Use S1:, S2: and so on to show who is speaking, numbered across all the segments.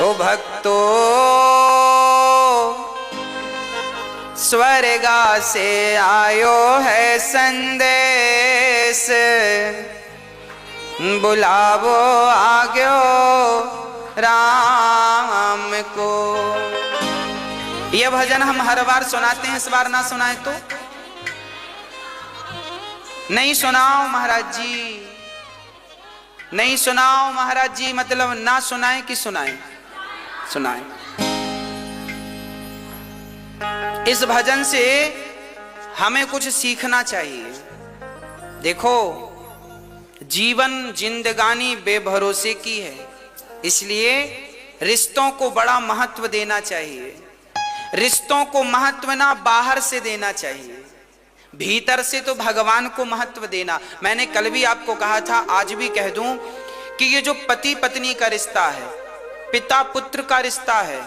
S1: ओ भक्तो स्वर्गा से आयो है संदेश, बुलावो आग्यो राम को। यह भजन हम हर बार सुनाते हैं, इस बार ना सुनाए तो नहीं सुनाओ महाराज जी, नहीं सुनाओ महाराज जी, मतलब ना सुनाए कि सुनाए? सुनाए। इस भजन से हमें कुछ सीखना चाहिए। देखो, जीवन जिंदगानी बेभरोसे की है, इसलिए रिश्तों को बड़ा महत्व देना चाहिए। रिश्तों को महत्व ना बाहर से देना चाहिए, भीतर से तो भगवान को महत्व देना। मैंने कल भी आपको कहा था, आज भी कह दूं कि ये जो पति पत्नी का रिश्ता है, पिता पुत्र का रिश्ता है,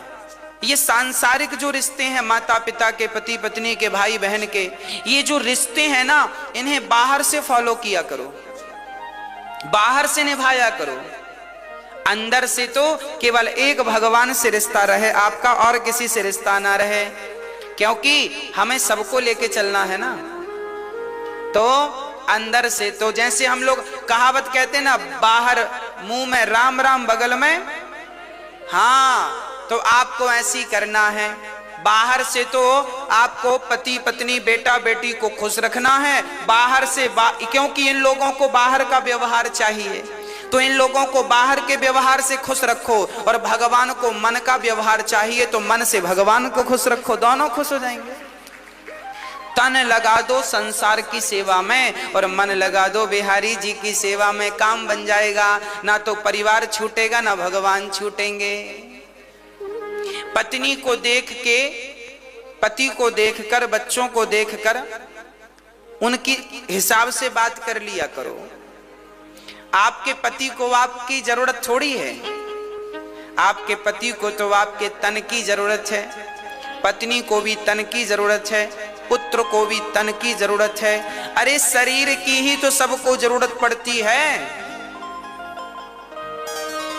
S1: ये सांसारिक जो रिश्ते हैं, माता पिता के, पति पत्नी के, भाई बहन के, ये जो रिश्ते हैं ना, इन्हें बाहर से फॉलो किया करो, बाहर से निभाया करो। अंदर से तो केवल एक भगवान से रिश्ता रहे आपका, और किसी से रिश्ता ना रहे, क्योंकि हमें सबको लेके चलना है ना। तो अंदर से तो जैसे हम लोग कहावत कहते हैं ना, बाहर मुंह में राम राम बगल में, हाँ, तो आपको ऐसी करना है। बाहर से तो आपको पति पत्नी बेटा बेटी को खुश रखना है, बाहर से क्योंकि इन लोगों को बाहर का व्यवहार चाहिए, तो इन लोगों को बाहर के व्यवहार से खुश रखो, और भगवान को मन का व्यवहार चाहिए, तो मन से भगवान को खुश रखो, दोनों खुश हो जाएंगे। तन लगा दो संसार की सेवा में और मन लगा दो बिहारी जी की सेवा में, काम बन जाएगा। ना तो परिवार छूटेगा, ना भगवान छूटेंगे। पत्नी को देख के, पति को देखकर, बच्चों को देखकर उनकी हिसाब से बात कर लिया करो। आपके पति को आपकी जरूरत थोड़ी है, आपके पति को तो आपके तन की जरूरत है, पत्नी को भी तन की जरूरत है, पुत्र को भी तन की जरूरत है। अरे शरीर की ही तो सबको जरूरत पड़ती है।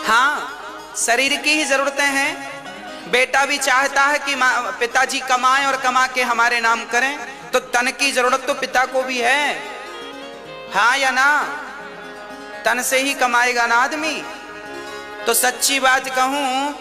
S1: हाँ, शरीर की ही जरूरतें हैं। बेटा भी चाहता है कि पिताजी कमाएं और कमा के हमारे नाम करें, तो तन की जरूरत तो पिता को भी है, हाँ या ना? तन से ही कमाएगा ना आदमी। तो सच्ची बात कहूं,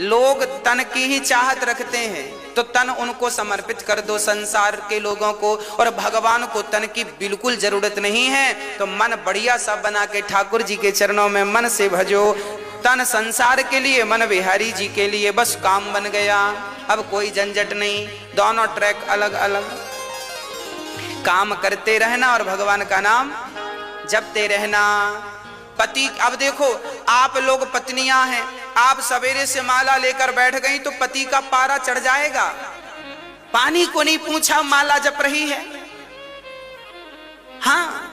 S1: लोग तन की ही चाहत रखते हैं, तो तन उनको समर्पित कर दो संसार के लोगों को, और भगवान को तन की बिल्कुल जरूरत नहीं है। तो मन बढ़िया सा बना के ठाकुर जी के चरणों में मन से भजो। तन संसार के लिए, मन बिहारी जी के लिए, बस काम बन गया। अब कोई झंझट नहीं, दोनों ट्रैक अलग अलग। काम करते रहना और भगवान का नाम जपते रहना। पति, अब देखो, आप लोग पत्नियां हैं, आप सवेरे से माला लेकर बैठ गई तो पति का पारा चढ़ जाएगा। पानी को नहीं पूछा, माला जप रही है। हाँ,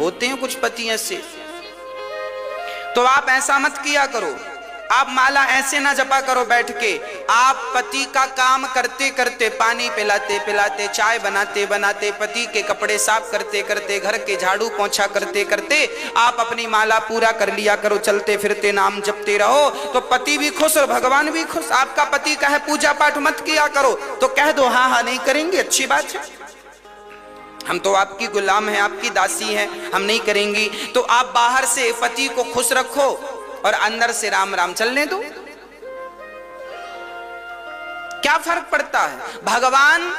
S1: होते हैं कुछ पति ऐसे। तो आप ऐसा मत किया करो, आप माला ऐसे ना जपा करो बैठ के। आप पति का काम करते करते, पानी पिलाते पिलाते, चाय बनाते बनाते, पति के कपड़े साफ करते करते, घर के झाड़ू पोंछा करते करते आप अपनी माला पूरा कर लिया करो। चलते फिरते नाम जपते रहो, तो पति भी खुश और भगवान भी खुश। आपका पति कहे पूजा पाठ मत किया करो, तो कह दो हाँ हाँ नहीं करेंगे, अच्छी बात है, हम तो आपकी गुलाम हैं, आपकी दासी हैं, हम नहीं करेंगी। तो आप बाहर से पति को खुश रखो और अंदर से राम राम चलने दो। क्या फर्क पड़ता है? भगवान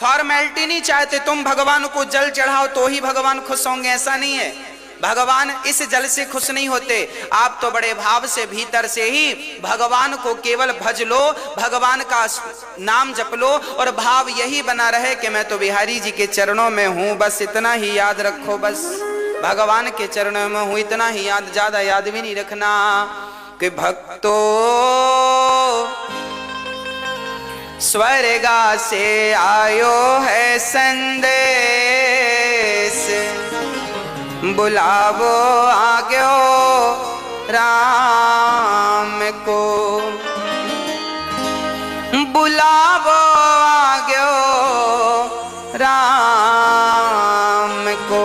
S1: फॉर्मेलिटी नहीं चाहते, तुम भगवान को जल चढ़ाओ तो ही भगवान खुश होंगे, ऐसा नहीं है। भगवान इस जल से खुश नहीं होते। आप तो बड़े भाव से भीतर से ही भगवान को केवल भज लो, भगवान का नाम जप लो, और भाव यही बना रहे कि मैं तो बिहारी जी के चरणों में हूं, बस इतना ही याद रखो। बस भगवान के चरणों में हूं, इतना ही याद, ज्यादा याद भी नहीं रखना। कि भक्तो स्वर्गा से आयो है संदेश, बुलावो आग्यो राम को, बुलावो आग्यो राम को।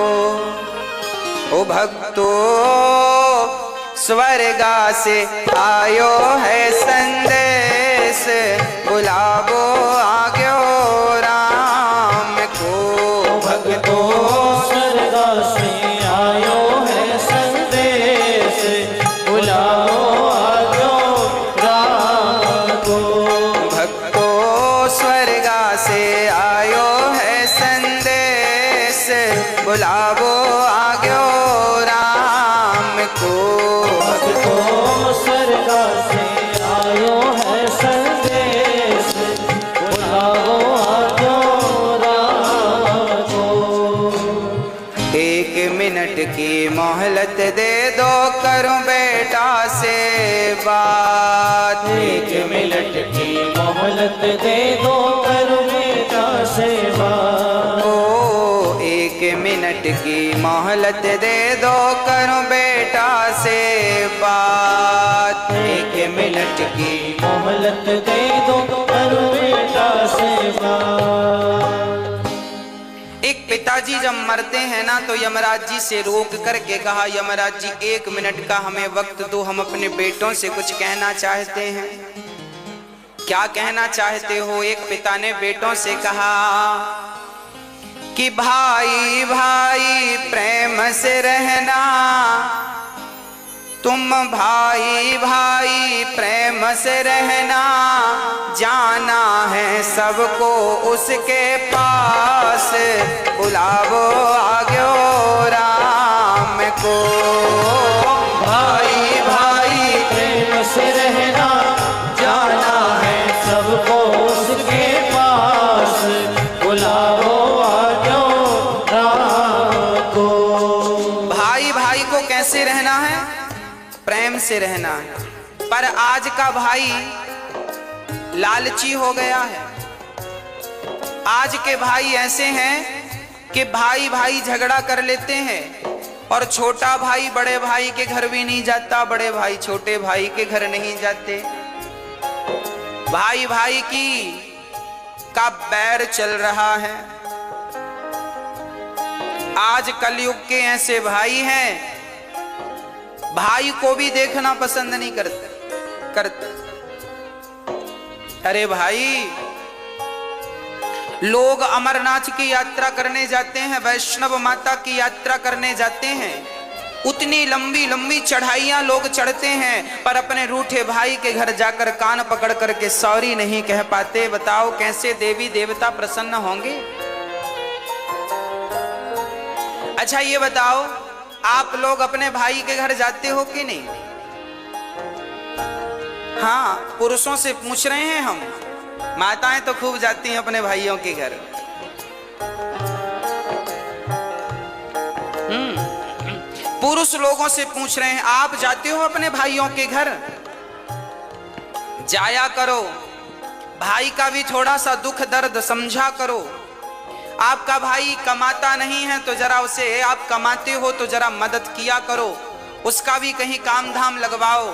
S1: ओ भक्तो स्वर्गा से आयो है संदेश, बुलावो आग्यो राम को।
S2: भक्तो स्वर्गा से आयो है संदेश, बुलाओ आग्यो राम को।
S1: भक्तो स्वर्गा से आयो है संदेश, बुलावो आग्यो राम को।
S2: भक्तो स्वर्गा से आयो है संदेश, बुलाओ आग्यो राम को।
S1: 1 मिनट की मोहलत दे दो, करूं बेटा से बात।
S2: 1 मिनट की मोहलत दे दो, करो बेटा से बात।
S1: ओ 1 मिनट की मोहलत दे दो, करूं बेटा से बात।
S2: 1 मिनट की मोहलत दे दो, करो बेटा से बात।
S1: एक पिताजी जब मरते हैं ना तो यमराज जी से रोक करके कहा, यमराज जी 1 मिनट का हमें वक्त दो, हम अपने बेटों से कुछ कहना चाहते हैं। क्या कहना चाहते हो? एक पिता ने बेटों से कहा कि भाई भाई प्रेम से रहना, तुम भाई भाई प्रेम से रहना, जाना है सबको उसके पास, बुलावो आग्यो राम को। भाई भाई
S2: प्रेम से रहना, जाना है सबको उसके पास, बुलाओ आग्यो राम को।
S1: भाई भाई को कैसे रहना है? प्रेम से रहना है। पर आज का भाई लालची हो गया है। आज के भाई ऐसे हैं कि भाई भाई झगड़ा कर लेते हैं, और छोटा भाई बड़े भाई के घर भी नहीं जाता, बड़े भाई छोटे भाई के घर नहीं जाते। भाई भाई की का बैर चल रहा है। आज कलयुग के ऐसे भाई हैं, भाई को भी देखना पसंद नहीं करते। अरे भाई, लोग अमरनाथ की यात्रा करने जाते हैं, वैष्णव माता की यात्रा करने जाते हैं, उतनी लंबी लंबी चढ़ाइयां लोग चढ़ते हैं, पर अपने रूठे भाई के घर जाकर कान पकड़ करके सॉरी नहीं कह पाते। बताओ कैसे देवी देवता प्रसन्न होंगे? अच्छा ये बताओ, आप लोग अपने भाई के घर जाते हो कि नहीं? हाँ, पुरुषों से पूछ रहे हैं हम। माताएं तो खूब जाती हैं अपने भाइयों के घर। पुरुष लोगों से पूछ रहे हैं, आप जाते हो अपने भाइयों के घर? जाया करो, भाई का भी थोड़ा सा दुख दर्द समझा करो। आपका भाई कमाता नहीं है तो जरा उसे, आप कमाते हो तो जरा मदद किया करो, उसका भी कहीं काम धाम लगवाओ,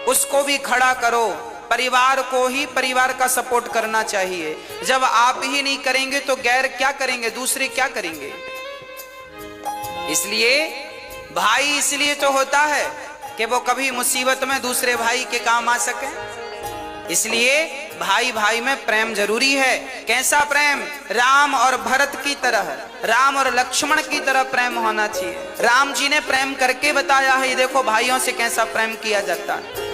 S1: उसको भी खड़ा करो। परिवार को ही परिवार का सपोर्ट करना चाहिए। जब आप ही नहीं करेंगे तो गैर क्या करेंगे? दूसरे क्या करेंगे? इसलिए भाई इसलिए तो होता है कि वो कभी मुसीबत में दूसरे भाई के काम आ सके। इसलिए भाई भाई में प्रेम जरूरी है। कैसा प्रेम? राम और भरत की तरह, राम और लक्ष्मण की तरह प्रेम होना चाहिए। राम जी ने प्रेम करके बताया है, देखो भाइयों से कैसा प्रेम किया जाता है।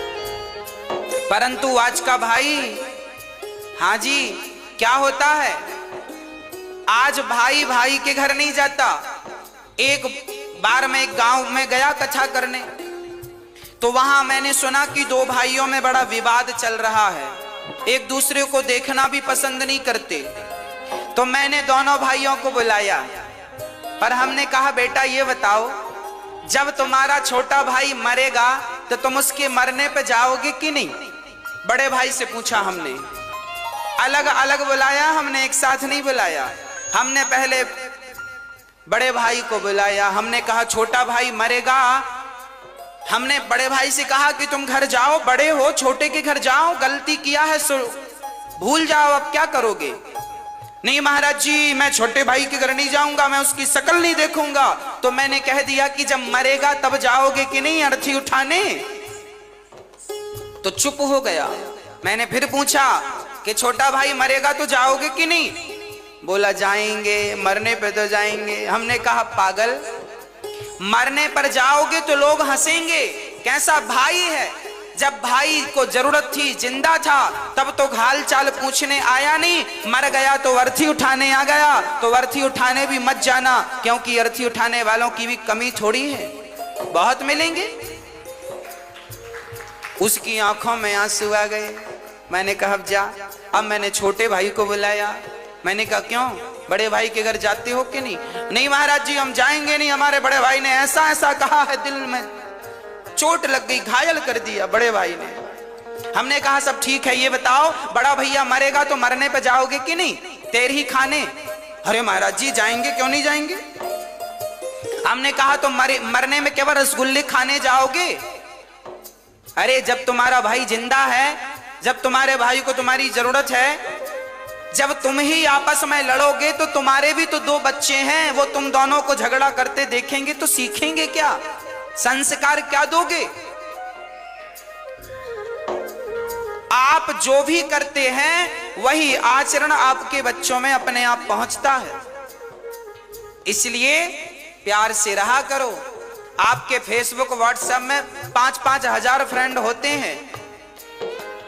S1: परंतु आज का भाई, हाँ जी, क्या होता है? आज भाई भाई के घर नहीं जाता। एक बार मैं एक गांव में गया कथा करने, तो वहां मैंने सुना कि 2 भाइयों में बड़ा विवाद चल रहा है, एक दूसरे को देखना भी पसंद नहीं करते। तो मैंने दोनों भाइयों को बुलाया, पर हमने कहा बेटा ये बताओ, जब तुम्हारा छोटा भाई मरेगा तो तुम उसके मरने पे जाओगे कि नहीं? बड़े भाई से पूछा हमने। अलग अलग बुलाया हमने, एक साथ नहीं बुलाया। हमने पहले बड़े भाई को बुलाया, हमने कहा छोटा भाई मरेगा। हमने बड़े भाई से कहा कि तुम घर जाओ, बड़े हो, छोटे के घर जाओ, गलती किया है सो भूल जाओ, अब क्या करोगे? नहीं महाराज जी, मैं छोटे भाई के घर नहीं जाऊंगा, मैं उसकी शक्ल नहीं देखूंगा, तो मैंने कह दिया कि जब मरेगा तब जाओगे कि नहीं अर्थी उठाने। तो चुप हो गया। मैंने फिर पूछा कि छोटा भाई मरेगा तो जाओगे कि नहीं? बोला जाएंगे, मरने पे तो जाएंगे। हमने कहा पागल, मरने पर जाओगे तो लोग हंसेंगे, कैसा भाई है। जब भाई को जरूरत थी, जिंदा था, तब तो हाल चाल पूछने आया नहीं, मर गया तो अर्थी उठाने आ गया। तो अर्थी उठाने भी मत जाना, क्योंकि अर्थी उठाने वालों की भी कमी थोड़ी है, बहुत मिलेंगे। उसकी आंखों में आंसू आ गए। मैंने कहा अब जा। अब मैंने छोटे भाई को बुलाया। मैंने कहा क्यों, बड़े भाई के घर जाते हो कि नहीं? नहीं महाराज जी हम जाएंगे नहीं, हमारे बड़े भाई ने ऐसा ऐसा कहा है, दिल में चोट लग गई, घायल कर दिया बड़े भाई ने। हमने कहा सब ठीक है, ये बताओ बड़ा भैया मरेगा तो मरने पे जाओगे कि नहीं? तेर ही खाने। अरे महाराज जी जाएंगे, क्यों नहीं जाएंगे। हमने कहा तो मरने में केवल रसगुल्ले खाने जाओगे? अरे जब तुम्हारा भाई जिंदा है, जब तुम्हारे भाई को तुम्हारी जरूरत है, जब तुम ही आपस में लड़ोगे तो तुम्हारे भी तो दो बच्चे हैं, वो तुम दोनों को झगड़ा करते देखेंगे तो सीखेंगे क्या, संस्कार क्या दोगे? आप जो भी करते हैं वही आचरण आपके बच्चों में अपने आप पहुंचता है। इसलिए प्यार से रहा करो। आपके फेसबुक व्हाट्सएप में 5-5 हजार फ्रेंड होते हैं,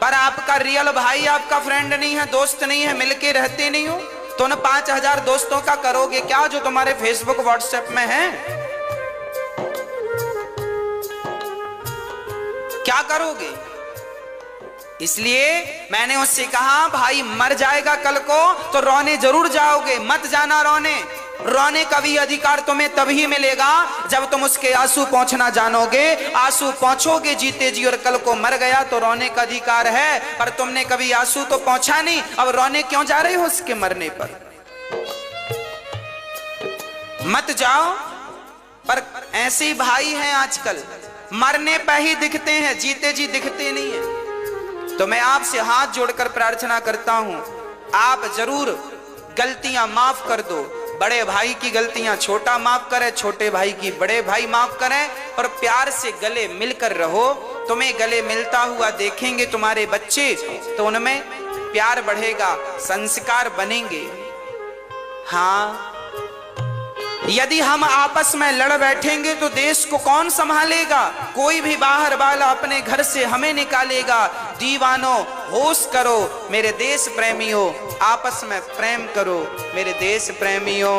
S1: पर आपका रियल भाई आपका फ्रेंड नहीं है, दोस्त नहीं है, मिलके रहते नहीं हो, तो उन 5,000 दोस्तों का करोगे क्या जो तुम्हारे फेसबुक व्हाट्सएप में है? क्या करोगे? इसलिए मैंने उससे कहा भाई मर जाएगा कल को तो रोने जरूर जाओगे, मत जाना रोने। रोने का भी अधिकार तुम्हें तभी मिलेगा जब तुम उसके आंसू पहुंचना जानोगे। आंसू पहुंचोगे जीते जी, और कल को मर गया तो रोने का अधिकार है, पर तुमने कभी आंसू तो पहुंचा नहीं, अब रोने क्यों जा रहे हो उसके मरने पर? मत जाओ। पर ऐसे भाई हैं आजकल, मरने पर ही दिखते हैं, जीते जी दिखते नहीं है। तो मैं आपसे हाथ जोड़कर प्रार्थना करता हूं, आप जरूर गलतियां माफ कर दो। बड़े भाई की गलतियां छोटा माफ करे, छोटे भाई की बड़े भाई माफ करें, और प्यार से गले मिलकर रहो। तुम्हें गले मिलता हुआ देखेंगे तुम्हारे बच्चे तो उनमें प्यार बढ़ेगा, संस्कार बनेंगे। हाँ, यदि हम आपस में लड़ बैठेंगे तो देश को कौन संभालेगा? कोई भी बाहर वाला अपने घर से हमें निकालेगा। दीवानों होश करो मेरे देश प्रेमियों, आपस में प्रेम करो मेरे देश प्रेमियों।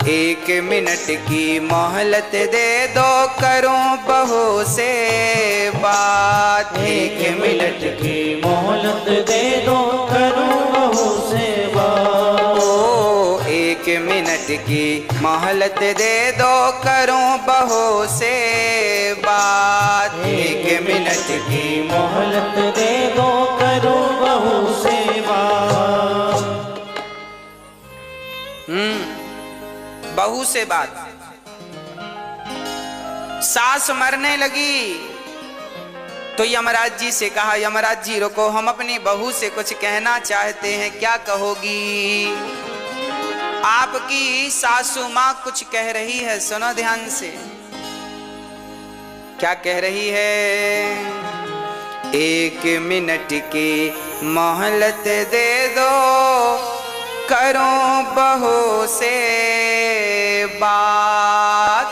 S1: 1 मिनट की मोहलत दे दो, करूं बहू से बात।
S2: 1 मिनट की मोहलत दे दो, करूं बहू से बात।
S1: 1 मिनट की मोहलत दे दो, करूं बहू से बात।
S2: 1 मिनट की मोहलत दे दो, करूं बहू से बात।
S1: बहू से बात। सास मरने लगी तो यमराज जी से कहा, यमराज जी रुको, हम अपनी बहू से कुछ कहना चाहते हैं, क्या कहोगी? आपकी सासू माँ कुछ कह रही है, सुनो ध्यान से। क्या कह रही है? 1 मिनट की मोहलत दे दो, करूं बहू से बात।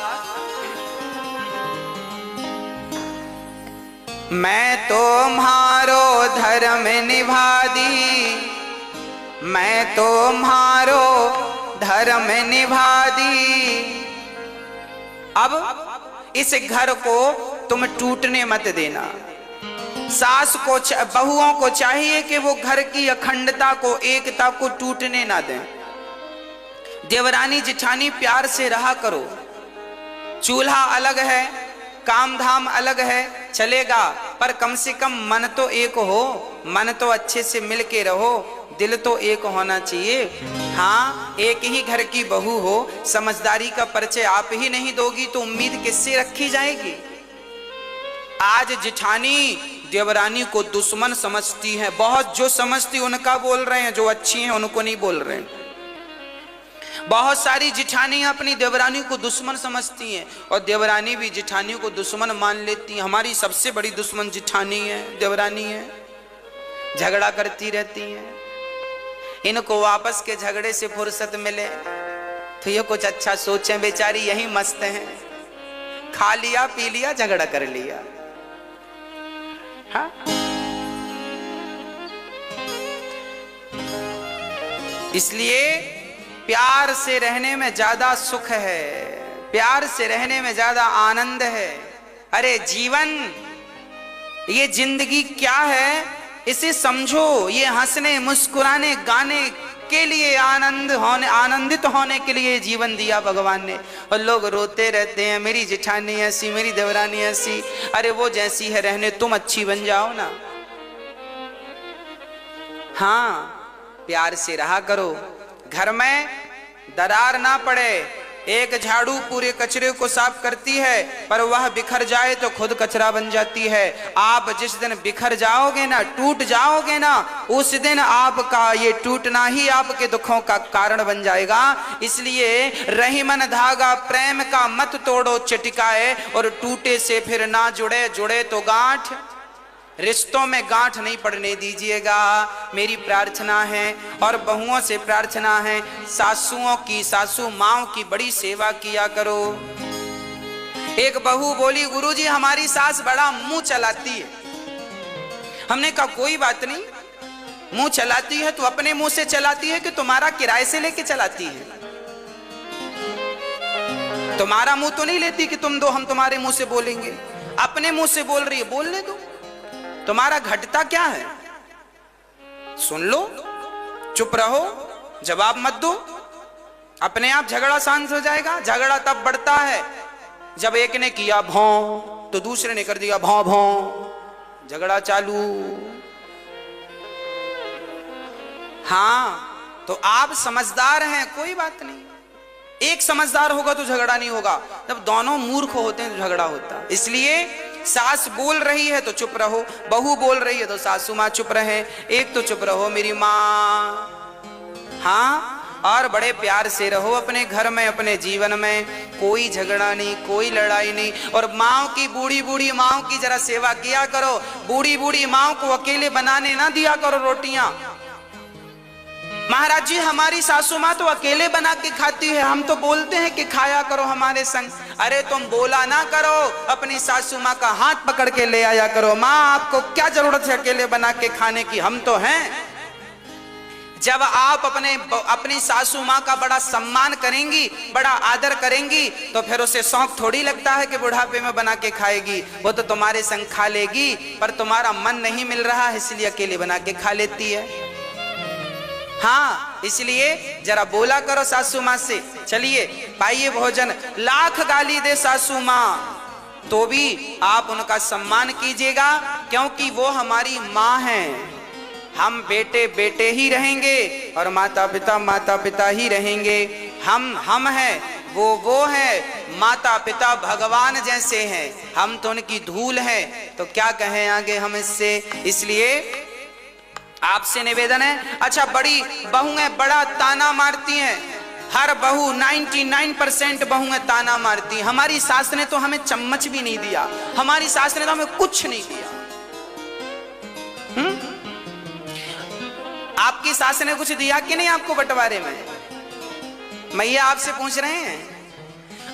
S1: मैं तुम्हारो धर्म निभा दी, मैं तुम्हारो धर्म निभा दी। अब इस घर को तुम टूटने मत देना। सास को, बहुओं को चाहिए कि वो घर की अखंडता को, एकता को टूटने ना दें। देवरानी जिठानी प्यार से रहा करो। चूल्हा अलग है, काम धाम अलग है, चलेगा, पर कम से कम मन तो एक हो, मन तो अच्छे से मिल के रहो, दिल तो एक होना चाहिए। हाँ, एक ही घर की बहू हो, समझदारी का परिचय आप ही नहीं दोगी तो उम्मीद किससे रखी जाएगी? आज जिठानी देवरानी को दुश्मन समझती है, बहुत जो समझती उनका बोल रहे हैं, जो अच्छी हैं उनको नहीं बोल रहे हैं। बहुत सारी जिठानियां अपनी देवरानी को दुश्मन समझती हैं और देवरानी भी जिठानी को दुश्मन मान लेती हैं। हमारी सबसे बड़ी दुश्मन जिठानी है, देवरानी है, झगड़ा करती रहती हैं। इनको वापस के झगड़े से फुर्सत मिले तो ये कुछ अच्छा सोचें, बेचारी यही मस्त हैं, खा लिया पी लिया झगड़ा कर लिया। हाँ? इसलिए प्यार से रहने में ज्यादा सुख है, प्यार से रहने में ज्यादा आनंद है। अरे जीवन, ये जिंदगी क्या है इसे समझो। ये हंसने मुस्कुराने गाने के लिए, आनंदित होने के लिए जीवन दिया भगवान ने। और लोग रोते रहते हैं, मेरी जिठानी ऐसी, मेरी देवरानी ऐसी। अरे वो जैसी है रहने, तुम अच्छी बन जाओ ना। हाँ, प्यार से रहा करो, घर में दरार ना पड़े। एक झाड़ू पूरे कचरे को साफ करती है, पर वह बिखर जाए तो खुद कचरा बन जाती है। आप जिस दिन बिखर जाओगे ना, टूट जाओगे ना, उस दिन आपका ये टूटना ही आपके दुखों का कारण बन जाएगा। इसलिए रहीमन धागा प्रेम का मत तोड़ो चटिकाए, और टूटे से फिर ना जुड़े, जुड़े तो गांठ। रिश्तों में गांठ नहीं पड़ने दीजिएगा, मेरी प्रार्थना है। और बहुओं से प्रार्थना है, सासुओं की, सासू माओ की बड़ी सेवा किया करो। एक बहू बोली, गुरुजी हमारी सास बड़ा मुंह चलाती है। हमने कहा कोई बात नहीं, मुंह चलाती है तो अपने मुंह से चलाती है कि तुम्हारा किराए से लेके चलाती है? तुम्हारा मुंह तो नहीं लेती कि तुम दो हम तुम्हारे मुंह से बोलेंगे। अपने मुंह से बोल रही है, बोलने दो, तुम्हारा घटता क्या है? सुन लो, चुप रहो, जवाब मत दो, अपने आप झगड़ा शांत हो जाएगा। झगड़ा तब बढ़ता है जब एक ने किया भौं तो दूसरे ने कर दिया भौं भौं, झगड़ा चालू। हाँ, तो आप समझदार हैं, कोई बात नहीं। एक समझदार होगा तो झगड़ा नहीं होगा, जब दोनों मूर्ख होते हैं तो झगड़ा होता है। इसलिए सास बोल रही है तो चुप रहो, बहू बोल रही है तो सासू माँ चुप रहे, एक तो चुप रहो मेरी माँ। हाँ, और बड़े प्यार से रहो अपने घर में, अपने जीवन में। कोई झगड़ा नहीं, कोई लड़ाई नहीं। और माँ की, बूढ़ी बूढ़ी माँ की जरा सेवा किया करो। बूढ़ी बूढ़ी माँ को अकेले बनाने ना दिया करो रोटियां। महाराज जी हमारी सासू माँ तो अकेले बना के खाती है, हम तो बोलते हैं कि खाया करो हमारे संग। अरे तुम बोला ना करो, अपनी सासू माँ का हाथ पकड़ के ले आया करो। माँ आपको क्या जरूरत है अकेले बना के खाने की, हम तो हैं। जब आप अपनी सासू माँ का बड़ा सम्मान करेंगी, बड़ा आदर करेंगी, तो फिर उसे शौक थोड़ी लगता है कि बुढ़ापे में बना के खाएगी। वो तो तुम्हारे संग खा लेगी, पर तुम्हारा मन नहीं मिल रहा है इसलिए अकेले बना के खा लेती है। हाँ, इसलिए जरा बोला करो सासू माँ से, चलिए पाइए भोजन। लाख गाली दे सासू माँ तो भी आप उनका सम्मान कीजिएगा, क्योंकि वो हमारी माँ हैं। हम बेटे बेटे ही रहेंगे और माता पिता ही रहेंगे। हम हैं, वो है। माता पिता भगवान जैसे हैं, हम तो उनकी धूल हैं, तो क्या कहें आगे हम इससे। इसलिए आपसे निवेदन है। अच्छा, बड़ी बहुएं बड़ा ताना मारती हैं, हर बहू 99% बहुएं ताना मारती हैं। हमारी सास ने तो हमें चम्मच भी नहीं दिया, हमारी सास ने तो हमें कुछ नहीं दिया। आपकी सास ने कुछ दिया कि नहीं आपको बंटवारे में? मैया आपसे पूछ रहे हैं।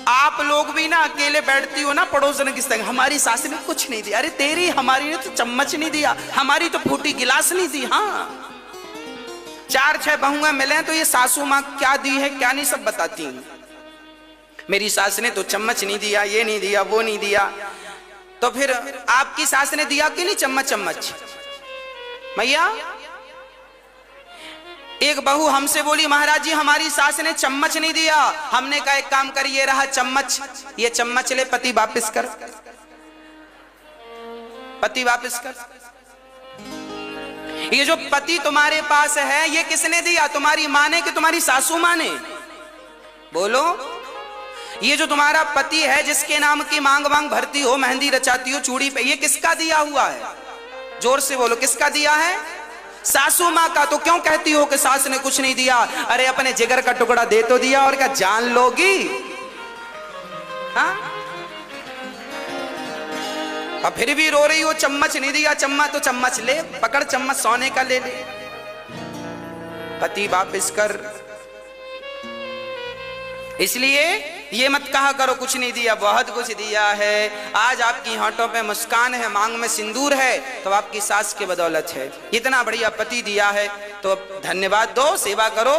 S1: आप लोग भी ना अकेले बैठती हो ना पड़ोसन की संग, हमारी सास ने कुछ नहीं दिया। अरे तेरी, हमारी ने तो चम्मच नहीं दिया, हमारी तो फूटी गिलास नहीं दी। हाँ, 4-6 बहुएं मिले तो ये सासू माँ क्या दी है क्या नहीं सब बताती हैं। मेरी सास ने तो चम्मच नहीं दिया, ये नहीं दिया, वो नहीं दिया। तो फिर आपकी सास ने दिया कि नहीं चम्मच? मैया, एक बहू हमसे बोली, महाराज जी हमारी सास ने चम्मच नहीं दिया। हमने कहा एक काम कर, ये रहा चम्मच, ये चम्मच ले, पति वापस कर, पति वापस कर। ये जो पति तुम्हारे पास है ये किसने दिया? तुम्हारी माँ ने कि तुम्हारी सासू माँ ने? बोलो। ये जो तुम्हारा पति है जिसके नाम की मांग मांग भरती हो, मेहंदी रचाती हो चूड़ी पे, ये किसका दिया हुआ है? जोर से बोलो, किसका दिया है? सासू माँ का तो क्यों कहती हो कि सास ने कुछ नहीं दिया? अरे अपने जिगर का टुकड़ा दे तो दिया, और क्या जान लोगी? हाँ? अब फिर भी रो रही हो, चम्मच नहीं दिया। चम्मच तो चम्मच ले, पकड़ चम्मच, सोने का ले ले। पति वापिस कर। इसलिए ये मत कहा करो कुछ नहीं दिया, बहुत कुछ दिया है। आज आपकी होंठों पे मुस्कान है, मांग में सिंदूर है, तो आपकी सास की बदौलत है। इतना बढ़िया पति दिया है तो धन्यवाद दो, सेवा करो।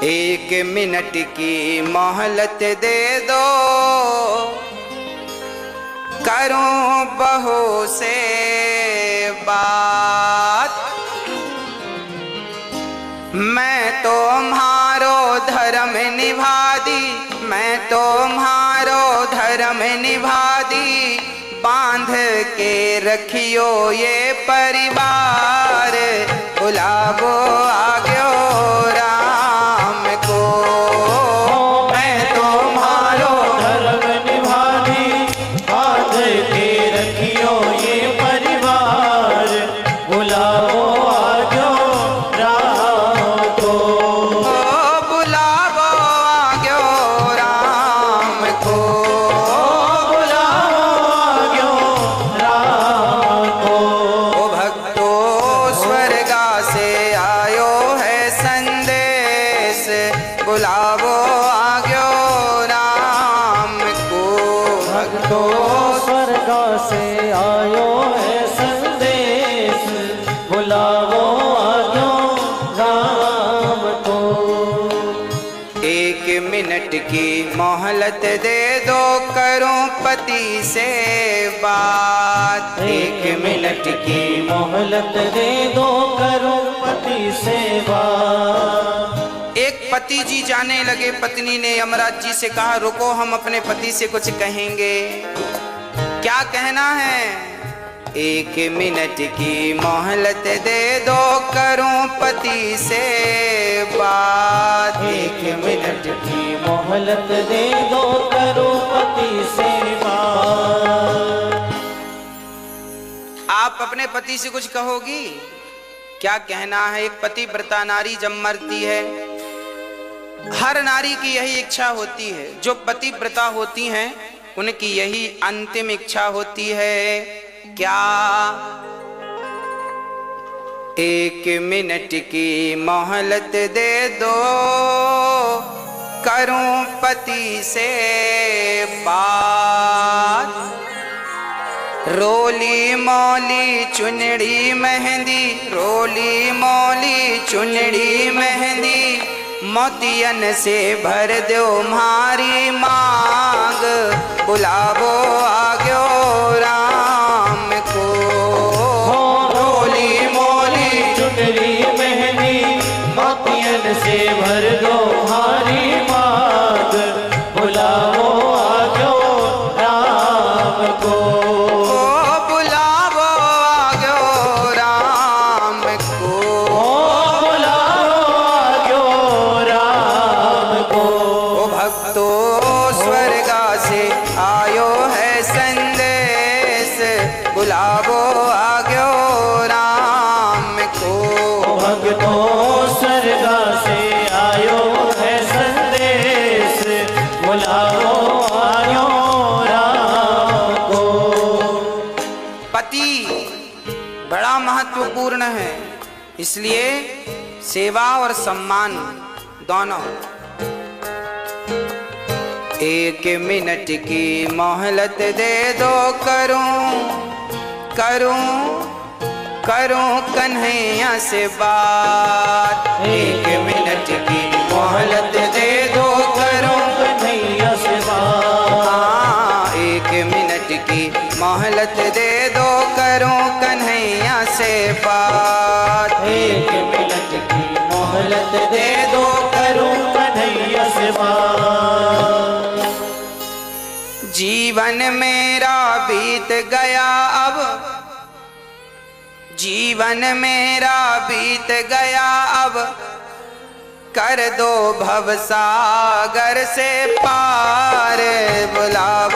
S1: एक मिनट की मोहलत दे दो, करूं बहू से बात। मैं तुम्हारो धर्म निभा दी, मैं तुम्हारो धर्म निभा दी। बांध के रखियो ये परिवार, बुलावो आग्यो राम को।
S2: मैं तुम्हारो धर्म निभा दी, बांध के रखियो ये परिवार, बुलाओ आजो राम को।
S1: बुलावो आग्यो राम को,
S2: बुलाओ आजो राम को।
S1: ओ भक्तो स्वर्गा से आयो है संदेश, बुलावो आग्यो राम को।
S2: भक्तो स्वर्ग से आयो है संदेश, बुलाओ आजो राम को।
S1: एक मिनट की मोहलत दे दो, करूं पति से बात।
S2: एक मिनट की मोहलत दे दो, करूं पति से बात।
S1: एक पति जी जाने लगे, पत्नी ने यमराज जी से कहा, रुको हम अपने पति से कुछ कहेंगे। क्या कहना है? एक मिनट की मोहलत दे दो, करूं पति से बात।
S2: एक मिनट की मोहलत दे दो, करूं पति से बात।
S1: आप अपने पति से कुछ कहोगी? क्या कहना है? एक पतिव्रता नारी जब मरती है, हर नारी की यही इच्छा होती है। जो पतिव्रता होती हैं उनकी यही अंतिम इच्छा होती है। क्या? एक मिनट की मोहलत दे दो, करूं पति से बात। रोली मोली चुनड़ी मेहंदी, रोली मोली चुनड़ी मेहंदी, मोतियन से भर दो मारी मांग, बुलावो आग्यो राम को। रोली मोली
S2: चुनरी मेहंदी, मोतियन से भर दो मारी मांग, बुलाओ आजो राम को।
S1: बुलावो आग्यो राम को।
S2: बुलाओ आजो राम को।
S1: ओ भक्तो स्वर्गा से आयो है संदेश, बुलावो आग्यो राम को।
S2: भक्तो स्वर्ग से आयो है संदेश, बुलाओ आयो राम को।
S1: पति बड़ा महत्वपूर्ण है, इसलिए सेवा और सम्मान दोनों। एक मिनट की मोहलत दे दो, करूं कन्हैया से बात। एक मिनट की मोहलत दे दो, करूं
S2: कन्हैया से बात।
S1: एक मिनट की मोहलत दे दो, करूं कन्हैया से बात।
S2: एक मिनट की मोहलत दे दो, करूं कन्हैया से बात।
S1: जीवन मेरा बीत गया अब, जीवन मेरा बीत गया अब, कर दो भवसागर से पार, बुलाओ